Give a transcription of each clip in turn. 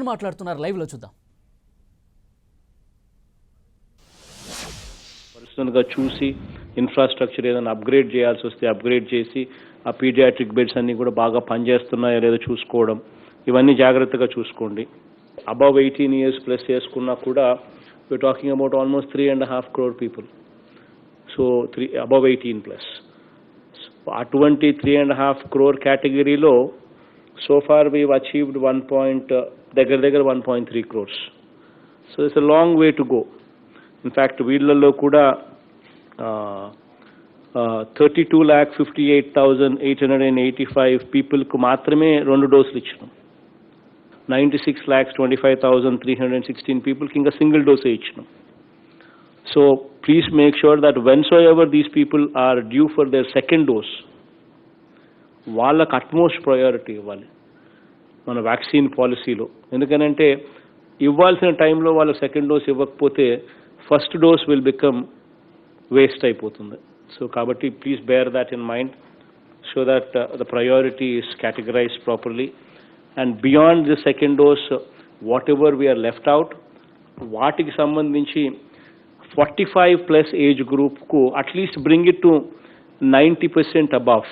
జగన్ మాట్లాడుతున్నారు, లైవ్ లో చూద్దాం. పర్సనల్గా చూసి ఇన్ఫ్రాస్ట్రక్చర్ ఏదైనా అప్గ్రేడ్ చేయాల్సి వస్తే అప్గ్రేడ్ చేసి ఆ పీడియాట్రిక్ బెడ్స్ అన్నీ కూడా బాగా పనిచేస్తున్నాయో లేదో చూసుకోవడం, ఇవన్నీ జాగ్రత్తగా చూసుకోండి. అబవ్ 18 years ప్లస్ చేసుకున్నా కూడా we're talking about almost 3.5 crore people. So above 18 plus. అటువంటి 3.5 crore కేటగిరీలో so far we've achieved 1.3 crores. So it's a long way to go. In fact, వీళ్ళల్లో కూడా 32,58,885 పీపుల్కు మాత్రమే 2 డోసులు ఇచ్చినాం. 96,25,316 పీపుల్కి ఇంకా సింగిల్ డోసే ఇచ్చినాం. So please make sure that whensoever these people are due for their second dose, వాళ్ళకి అట్మోస్ట్ ప్రయారిటీ ఇవ్వాలి మన వ్యాక్సిన్ పాలసీలో. ఎందుకనంటే ఇవ్వాల్సిన టైంలో వాళ్ళ సెకండ్ డోస్ ఇవ్వకపోతే first dose will become waste అయిపోతుంది. సో కాబట్టి please bear that in mind so that the priority is categorized properly. And beyond the second dose, whatever we are left out, వాటికి సంబంధించి 45 plus age group కు at least bring it to 90% above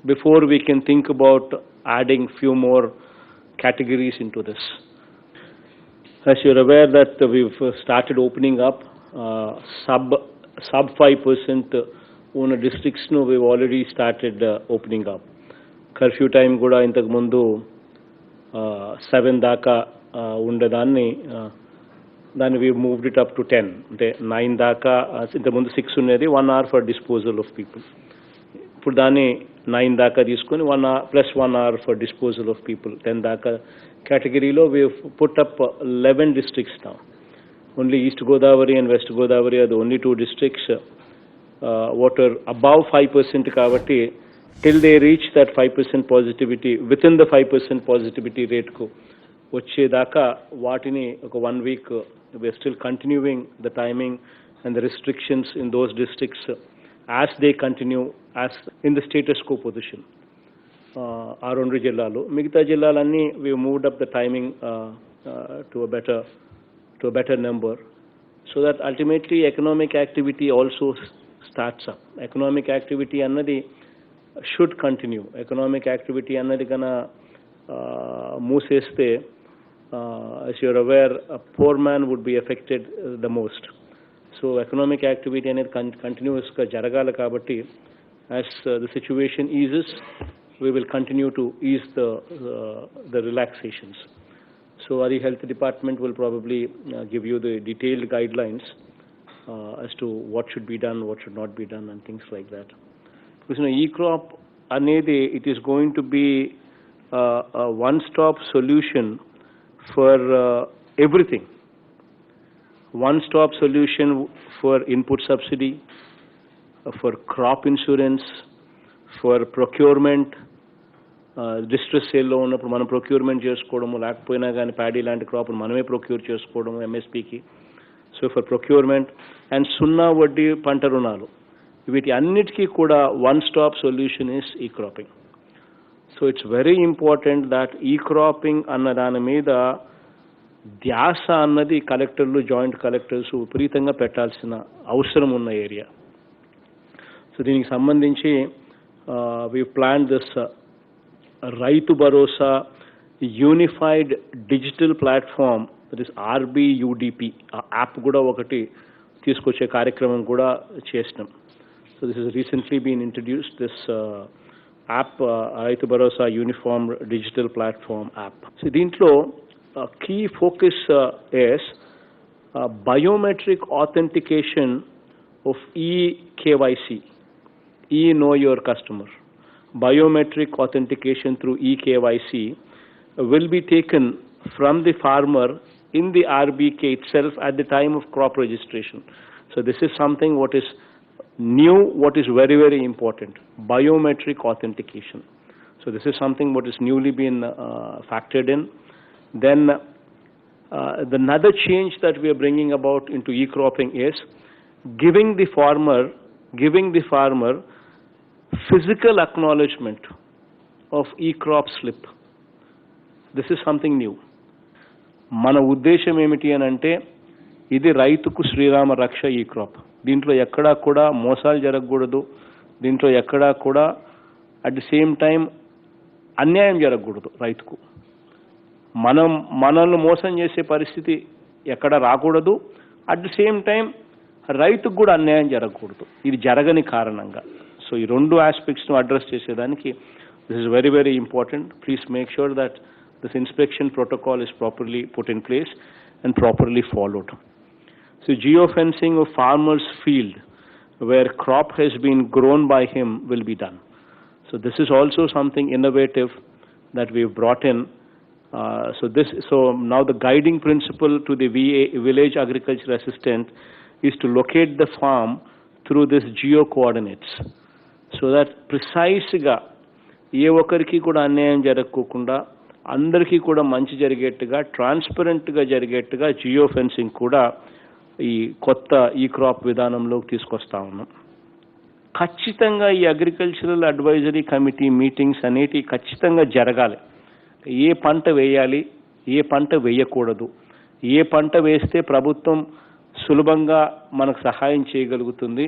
before we can think about adding few more categories into this. As you're aware that we've started opening up sub 5% ఉన్న districts nu we've already started opening up. Curfew time కూడా ఇంతకుముందు 7 దాకా ఉండేదాన్ని దాన్ని we moved it up to 10, అంటే 9 దాకా. ఇంతకుముందు 6 ఉండేది, 1 hour for disposal of people. ఇప్పుడు దాన్ని 9 దాకా తీసుకొని 1 hour plus 1 hour for disposal of people 10 దాకా కేటగిరీలో we put up 11 districts now. Only East Godavari and West Godavari are the only 2 districts what are above 5% కాబట్టి till they reach that 5% positivity, within the 5% positivity rate ku వచ్చేదాకా వాటిని ఒక 1 week we are still continuing the timing and the restrictions in those districts as they continue as in the status quo position. ఆ 2 జిల్లాలు, మిగతా జిల్లాలన్నీ we moved up the timing to a better number so that ultimately economic activity also starts up. Economic activity అన్నది should continue. Economic activity అన్నది కన్నా మూసేస్తే as you're aware a poor man would be affected the most. So economic activity అనేది కంటిన్యూస్గా జరగాలి కాబట్టి as the situation eases we will continue to ease the relaxations. So Ari Health Department will probably give you the detailed guidelines as to what should be done, what should not be done and things like that. Because e-crop anedi it is going to be a one-stop solution for everything. One-stop solution for input subsidy, for crop insurance, for procurement. Distress సేల్లో ఉన్నప్పుడు మనం procurement చేసుకోవడము, లేకపోయినా కానీ paddy లాంటి crop మనమే procure చేసుకోవడము ఎంఎస్పీకి. So for procurement and 0 వడ్డీ పంట రుణాలు, వీటి అన్నిటికీ కూడా వన్ స్టాప్ సొల్యూషన్ ఇస్ ఈ cropping. So it's very important that ఈ క్రాపింగ్ అన్న దాని మీద ధ్యాస అన్నది కలెక్టర్లు, జాయింట్ కలెక్టర్స్ విపరీతంగా పెట్టాల్సిన అవసరం ఉన్న ఏరియా. సో దీనికి సంబంధించి we plan this Rythu Bharosa unified digital platform, that is RBUDP. ఆ యాప్ కూడా ఒకటి తీసుకొచ్చే కార్యక్రమం కూడా చేసినాం. So this is recently been introduced, this app Rythu Bharosa uniform digital platform app. So దీంట్లో key focus is biometric authentication of eKYC, know your customer. Biometric authentication through eKYC will be taken from the farmer in the RBK itself at the time of crop registration. So this is something what is new, what is very, very important, biometric authentication. So this is something what is newly been factored in. Then the another change that we are bringing about into e-cropping is giving the farmer physical acknowledgement of e-crop slip. This is something new. మన ఉద్దేశం ఏమిటి అని అంటే ఇది రైతుకు శ్రీరామ రక్ష ఈ crop. దీంట్లో ఎక్కడా కూడా మోసాలు జరగకూడదు, దీంట్లో ఎక్కడా కూడా అట్ ది సేమ్ టైం అన్యాయం జరగకూడదు రైతుకు. మనల్ని మోసం చేసే పరిస్థితి ఎక్కడ రాకూడదు, అట్ ది సేమ్ టైం రైతుకు కూడా అన్యాయం జరగకూడదు, ఇది జరగని కారణంగా. సో ఈ రెండు ఆస్పెక్ట్స్ను అడ్రస్ చేసేదానికి this is very very important. Please make sure that this inspection protocol is properly put in place and properly followed. So geofencing of farmer's field where crop has been grown by him will be done. So this is also something innovative that we've brought in. So now the guiding principle to the village agriculture assistant is to locate the farm through this geo coordinates, so that precise ga ఏ ఒక్కరికి కూడా అన్యాయం జరగకుండా అందరికీ కూడా మంచి జరిగేట్టుగా ట్రాన్స్పరెంట్గా జరిగేట్టుగా geo fencing కూడా ఈ కొత్త ఈ క్రాప్ విధానంలోకి తీసుకొస్తా ఉన్నాం. ఖచ్చితంగా ఈ అగ్రికల్చరల్ అడ్వైజరీ కమిటీ మీటింగ్స్ అనేటివి ఖచ్చితంగా జరగాలి. ఏ పంట వేయాలి, ఏ పంట వేయకూడదు, ఏ పంట వేస్తే ప్రభుత్వం సులభంగా మనకు సహాయం చేయగలుగుతుంది,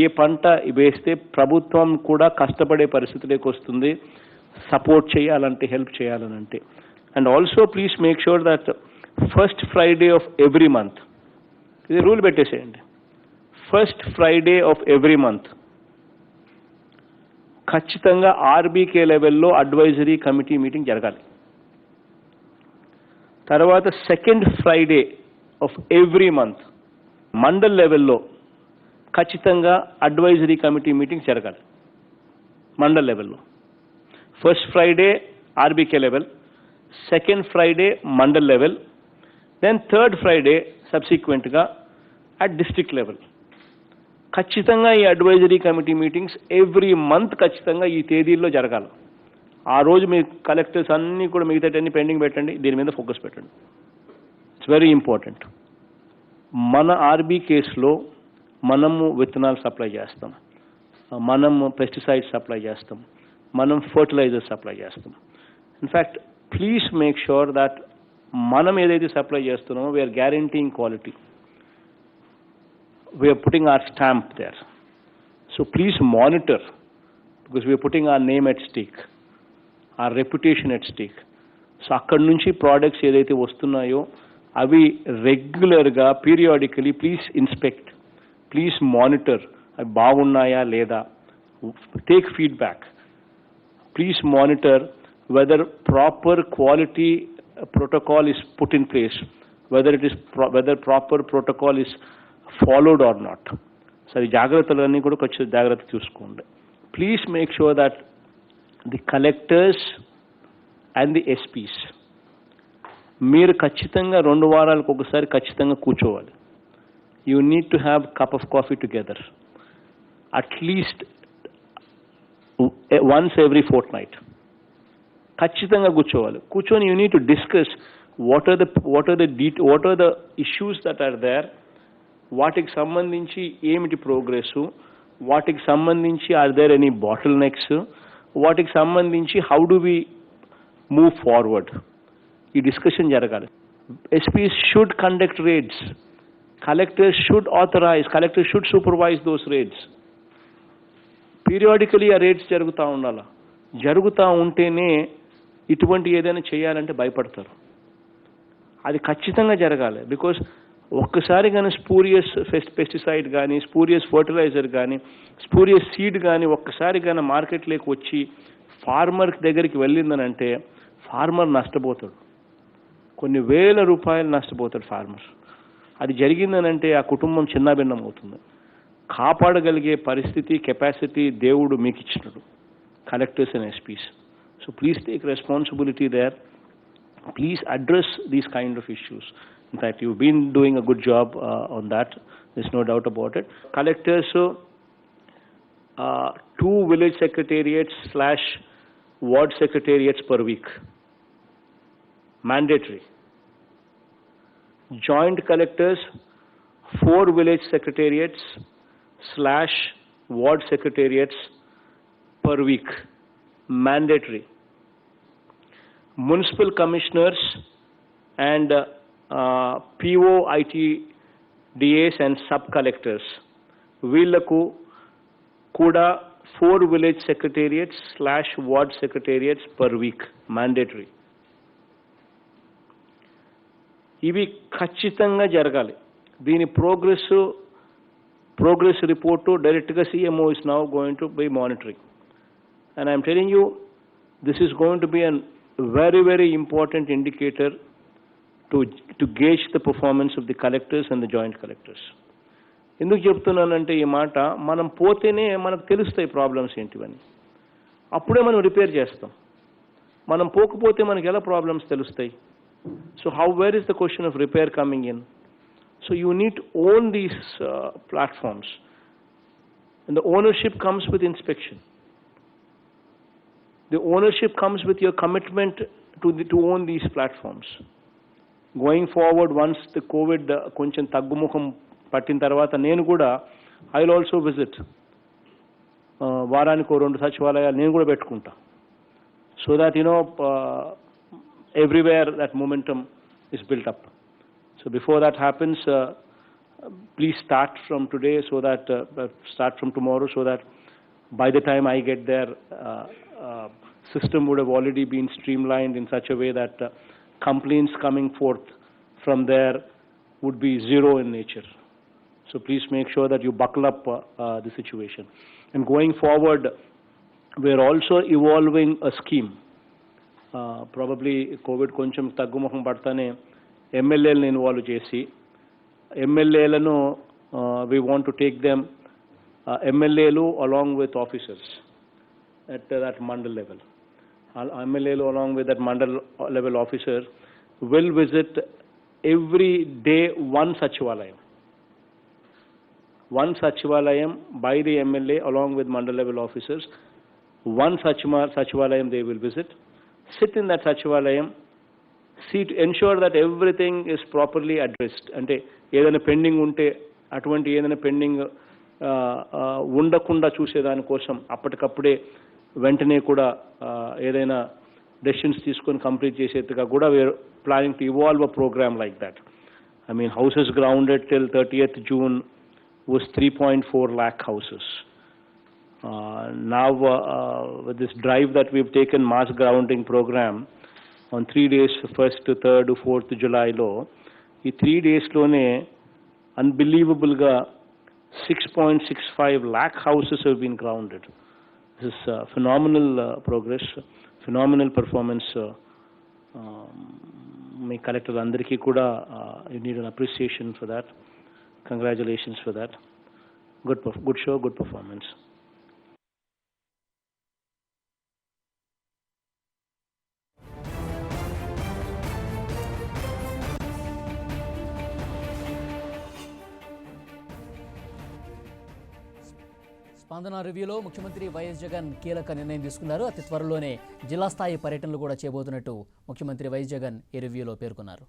ఏ పంట వేస్తే ప్రభుత్వం కూడా కష్టపడే పరిస్థితిలోకి వస్తుంది సపోర్ట్ చేయాలంటే, హెల్ప్ చేయాలనంటే. And also please make sure that first Friday of every month, ఇది రూల్ పెట్టేసేయండి, first Friday of every month ఖచ్చితంగా ఆర్బీకే లెవెల్లో అడ్వైజరీ కమిటీ మీటింగ్ జరగాలి. తర్వాత second Friday of every month mandal లెవెల్లో ఖచ్చితంగా అడ్వైజరీ కమిటీ మీటింగ్ జరగాలి మండల్ లెవెల్లో. First Friday RBK level, second Friday mandal level, then third Friday సబ్సిక్వెంట్గా అట్ డిస్ట్రిక్ట్ లెవెల్. ఖచ్చితంగా ఈ advisory committee meetings every month ఖచ్చితంగా ఈ తేదీల్లో జరగాలి. ఆ రోజు మీ కలెక్టర్స్ అన్నీ కూడా మిగతాటన్నీ పెండింగ్ పెట్టండి, దీని మీద ఫోకస్ పెట్టండి. It's very important. మన ఆర్బీ కేసులో మనము విత్తనాలు సప్లై చేస్తాం, మనము పెస్టిసైడ్స్ సప్లై చేస్తాం, మనం ఫర్టిలైజర్స్ సప్లై చేస్తాం. In fact please make sure that మనం ఏదైతే సప్లై చేస్తున్నామో we are guaranteeing quality, we are putting our stamp there. So please monitor, because we are putting our name at stake, our reputation at stake. So akkad nunchi products edaithe vastunayo avi regular ga periodically please inspect, please monitor, avi baagunnaya leda, take feedback. Please monitor whether proper quality protocol is put in place, whether it is whether proper protocol is followed or not. So ఈ జాగ్రత్తలన్నీ కూడా కొంచెం జాగ్రత్త చూసుకోండి. Please make sure that the collectors and the SPs మీరు ఖచ్చితంగా 2 వారాలకు ఒకసారి ఖచ్చితంగా కూర్చోవాలి. You need to have cup of coffee together at least once every fortnight. ఖచ్చితంగా కూర్చొని you need to discuss what are the issues that are there, వాటికి సంబంధించి ఏమిటి ప్రోగ్రెస్, వాటికి సంబంధించి are there any bottlenecks, వాటికి సంబంధించి how do we move forward, ఈ డిస్కషన్ జరగాలి. SPs should conduct రేడ్స్, collectors should authorize, collectors should supervise those raids. Periodically ఆ రేడ్స్ జరుగుతూ ఉండాలి. జరుగుతూ ఉంటేనే ఇటువంటి ఏదైనా చేయాలంటే భయపడతారు. అది ఖచ్చితంగా జరగాలి. బికాజ్ ఒక్కసారి కానీ స్పూరియస్ పెస్టిసైడ్ కానీ, స్పూరియస్ ఫర్టిలైజర్ కానీ, స్పూరియస్ సీడ్ కానీ ఒక్కసారి కానీ మార్కెట్లోకి వచ్చి ఫార్మర్ దగ్గరికి వెళ్ళిందనంటే ఫార్మర్ నష్టపోతాడు, కొన్ని వేల రూపాయలు నష్టపోతాడు ఫార్మర్. అది జరిగిందనంటే ఆ కుటుంబం చిన్నాభిన్నం అవుతుంది. కాపాడగలిగే పరిస్థితి, కెపాసిటీ దేవుడు మీకు ఇచ్చినాడు, collectors and SPs. So please take responsibility there. Please address these kind of issues. In fact, you've been doing a good job on that. There's no doubt about it. Collectors, 2 village secretariats / ward secretariats per week. Mandatory. Joint collectors, 4 village secretariats / ward secretariats per week. Mandatory. Municipal commissioners and PO, ITDAs and sub-collectors. వీళ్లకు కూడా 4 village secretariats/ward secretariats per week mandatory. ఇవి ఖచ్చితంగా జరగాలి. దీని progress report డైరెక్ట్గా CMO is now going to be monitoring. And I'm telling you, this is going to be a very, very important indicator to gauge the performance of the collectors and the joint collectors. ఎందుకు చెప్తున్నానంటే ఈ మాట, మనం పోతేనే మనకు తెలుస్తాయి problems ఏంటివని, అప్పుడే మనం రిపేర్ చేస్తాం. మనం పోకపోతే మనకి ఎలా ప్రాబ్లమ్స్ తెలుస్తాయి? So where is the question of repair coming in? So you need to own these platforms, and the ownership comes with inspection. The ownership comes with your commitment to own these platforms. Going forward, once the COVID koncham taggumukham pattin tarvata, nenu kuda I will also visit varaniko 2 సచివాలయాలు నేను కూడా పెట్టుకుంటా, so that everywhere that momentum is built up. So before that happens, please start from today, so that start from tomorrow, so that by the time I get there, system would have already been streamlined in such a way that complaints coming forth from there would be zero in nature. So please make sure that you buckle up the situation. And going forward, we are also evolving a scheme. Probably COVID కొంచెం తగ్గుముఖం పడతానే ఎమ్మెల్యేలను involve చేసి, ఎమ్మెల్యేలను we want to take them, ఎమ్మెల్యేలు along with officers at that mandal level. ఎమ్మెల్యేలు along with that mandal level officer will visit every day one sachivalayam by the MLA along with mandal level officers. One sachivalayam they will visit, sit in that sachivalayam, see to ensure that everything is properly addressed. Ante ఏదైనా pending ఉంటే అటువంటి ఏదైనా pending ఉండకుండా చూసేదాని కోసం అప్పటికప్పుడే వెంటనే కూడా ఏదైనా డెసిషన్స్ తీసుకొని కంప్లీట్ చేసేట్టుగా కూడా we are planning to evolve a programme like that. I mean, houses grounded till 30th June was 3.4 lakh houses. Now with this drive that we've taken, mass grounding program, on 3 days, 1st to 3rd to 4th July లో, ఈ 3 days లోనే unbelievable గా 6.65 lakh houses have been grounded. This is phenomenal progress, phenomenal performance. Me collector అందరికీ కూడా you need an appreciation for that. Congratulations for that. Good show, good performance. స్పందన రివ్యూలో ముఖ్యమంత్రి YS Jagan కీలక నిర్ణయం తీసుకున్నారు. అతి త్వరలోనే జిల్లా స్థాయి పర్యటనలు కూడా చేయబోతున్నట్టు ముఖ్యమంత్రి వైఎస్ జగన్ ఈ రివ్యూలో పేర్కొన్నారు.